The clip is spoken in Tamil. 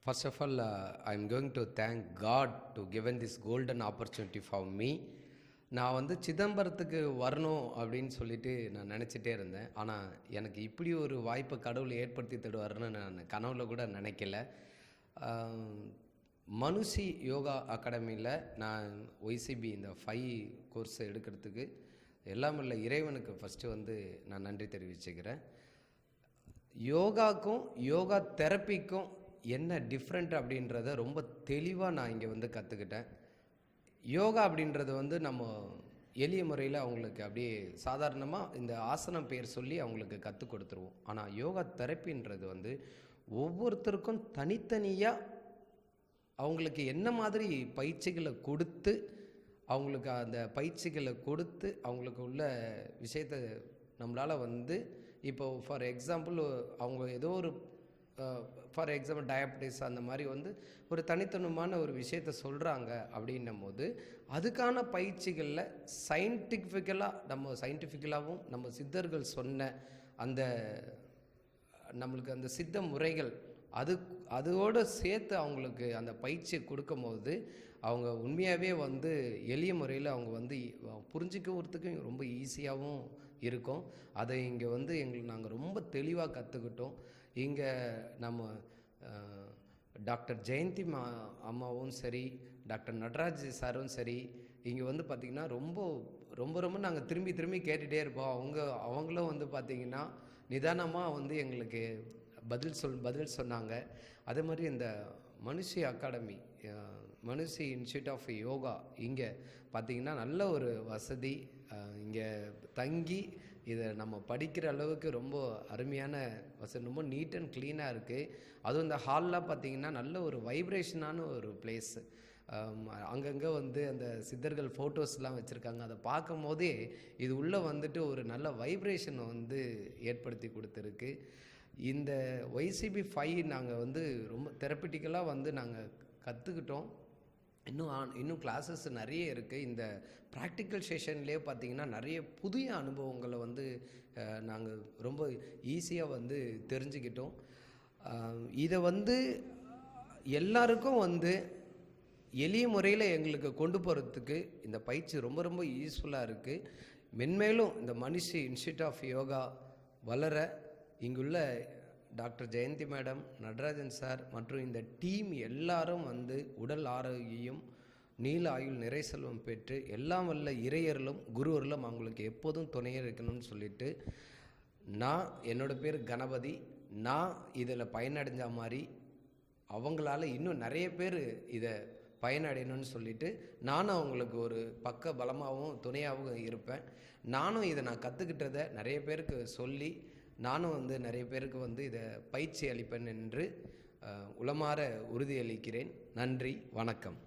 First of all, I'm going to thank God to given this golden opportunity for me. நான் வந்து சிதம்பரத்துக்கு வரணும் அப்படின்னு சொல்லிட்டு நான் நினச்சிட்டே இருந்தேன். ஆனால் எனக்கு இப்படி ஒரு வாய்ப்பை கடவுள் ஏற்படுத்தி தருவாருன்னு நான் கனவுல கூட நினைக்கல. மனுஷி யோகா அகாடமியில் நான் ஒய்சிபி இந்த 5 கோர்ஸ் எடுக்கிறதுக்கு எல்லாம் இல்லை இறைவனுக்கு ஃபஸ்ட்டு வந்து நான் நன்றி தெரிவிச்சுக்கிறேன். யோகாக்கும் யோகா தெரப்பிக்கும் என்ன டிஃப்ரெண்ட் அப்படின்றத ரொம்ப தெளிவாக நான் இங்கே வந்து கற்றுக்கிட்டேன். யோகா அப்படின்றது வந்து நம்ம எளிய முறையில் அவங்களுக்கு அப்படியே சாதாரணமாக இந்த ஆசனம் பேர் சொல்லி அவங்களுக்கு கற்றுக் கொடுத்துருவோம். ஆனால் யோகா தெரப்பின்றது வந்து ஒவ்வொருத்தருக்கும் தனித்தனியாக அவங்களுக்கு என்ன மாதிரி பயிற்சிகளை கொடுத்து அவங்களுக்கு அந்த பயிற்சிகளை கொடுத்து அவங்களுக்கு உள்ள விஷயத்தை நம்மளால் வந்து இப்போ ஃபார் எக்ஸாம்பிள் அவங்க ஏதோ ஒரு ஃபார் எக்ஸாம்பிள் டயபெட்டிஸ் அந்த மாதிரி வந்து ஒரு தனித்தனமான ஒரு விஷயத்த சொல்கிறாங்க அப்படின்னும் போது அதுக்கான பயிற்சிகளில் சயின்டிஃபிக்கலாகவும் நம்ம சித்தர்கள் சொன்ன அந்த நம்மளுக்கு அந்த சித்த முறைகள் அதோடு சேர்த்து அவங்களுக்கு அந்த பயிற்சியை கொடுக்கும்போது அவங்க உண்மையாகவே வந்து எளிய முறையில் அவங்க வந்து புரிஞ்சுக்கிறதுக்கு ரொம்ப ஈஸியாகவும் இருக்கும். அதை இங்கே வந்து நாங்கள் ரொம்ப தெளிவாக கற்றுக்கிட்டோம். இங்கே நம்ம டாக்டர் ஜெயந்தி அம்மாவும் சரி, டாக்டர் நடராஜ் சாரும் சரி, இங்கே வந்து பார்த்திங்கன்னா ரொம்ப ரொம்ப ரொம்ப நாங்கள் திரும்பி கேட்டுகிட்டே இருப்போம். அவங்களும் வந்து பார்த்திங்கன்னா நிதானமாக வந்து எங்களுக்கு பதில் சொன்னாங்க. அதே மாதிரி இந்த மனுஷி அகாடமி, மனுஷி இன்ஸ்டியூட் ஆஃப் யோகா இங்கே பார்த்திங்கன்னா நல்ல ஒரு வசதி, இங்கே தங்கி இதை நம்ம படிக்கிற அளவுக்கு ரொம்ப அருமையான வசதி, ரொம்ப நீட் அண்ட் க்ளீனாக இருக்குது. அதுவும் இந்த ஹாலில் பார்த்திங்கன்னா நல்ல ஒரு வைப்ரேஷனான ஒரு பிளேஸு. அங்கங்கே வந்து அந்த சித்தர்கள் ஃபோட்டோஸ்லாம் வச்சுருக்காங்க. அதை பார்க்கும் போதே இது உள்ளே வந்துட்டு ஒரு நல்ல வைப்ரேஷனை வந்து ஏற்படுத்தி கொடுத்துருக்கு. இந்த ஒய்சிபி 5 நாங்கள் வந்து ரொம்ப தெரப்பிட்டிக்கலாக வந்து நாங்கள் கற்றுக்கிட்டோம். இன்னும் கிளாஸஸ் நிறைய இருக்குது. இந்த ப்ராக்டிக்கல் செஷன்லேயே பார்த்திங்கன்னா நிறைய புதிய அனுபவங்களை வந்து நாங்கள் ரொம்ப ஈஸியாக வந்து தெரிஞ்சுக்கிட்டோம். இதை வந்து எல்லாருக்கும் வந்து எளிய முறையில் எங்களுக்கு கொண்டு போகிறதுக்கு இந்த பயிற்சி ரொம்ப ரொம்ப யூஸ்ஃபுல்லாக இருக்குது. மென்மேலும் இந்த மனுஷி இன்ஸ்டியூட் ஆஃப் யோகா வளர இங்குள்ள doctor Jayanthi madam, Natarajan sir மற்றும் இந்த டீம் எல்லாரும் வந்து உடல் ஆரோக்கியம், நீல ஆயுள், நிறை செல்வம் பெற்று எல்லாம் வல்ல இறையர்களும் குருவர்களும் அவங்களுக்கு எப்போதும் துணையாக இருக்கணும்னு சொல்லிட்டு, என்னோடய பேர் கணபதி, நான் இதில் பயனடைஞ்ச மாதிரி அவங்களால இன்னும் நிறைய பேர் இதை பயனடையணும்னு சொல்லிட்டு நானும் அவங்களுக்கு ஒரு பக்க பலமாகவும் துணையாகவும் இருப்பேன். நானும் இதை நான் கற்றுக்கிட்டதை நிறைய பேருக்கு சொல்லி நானும் வந்து நிறைய பேருக்கு வந்து இதை பயிற்சி அளிப்பேன் என்று உளமாற உறுதியளிக்கிறேன். நன்றி, வணக்கம்.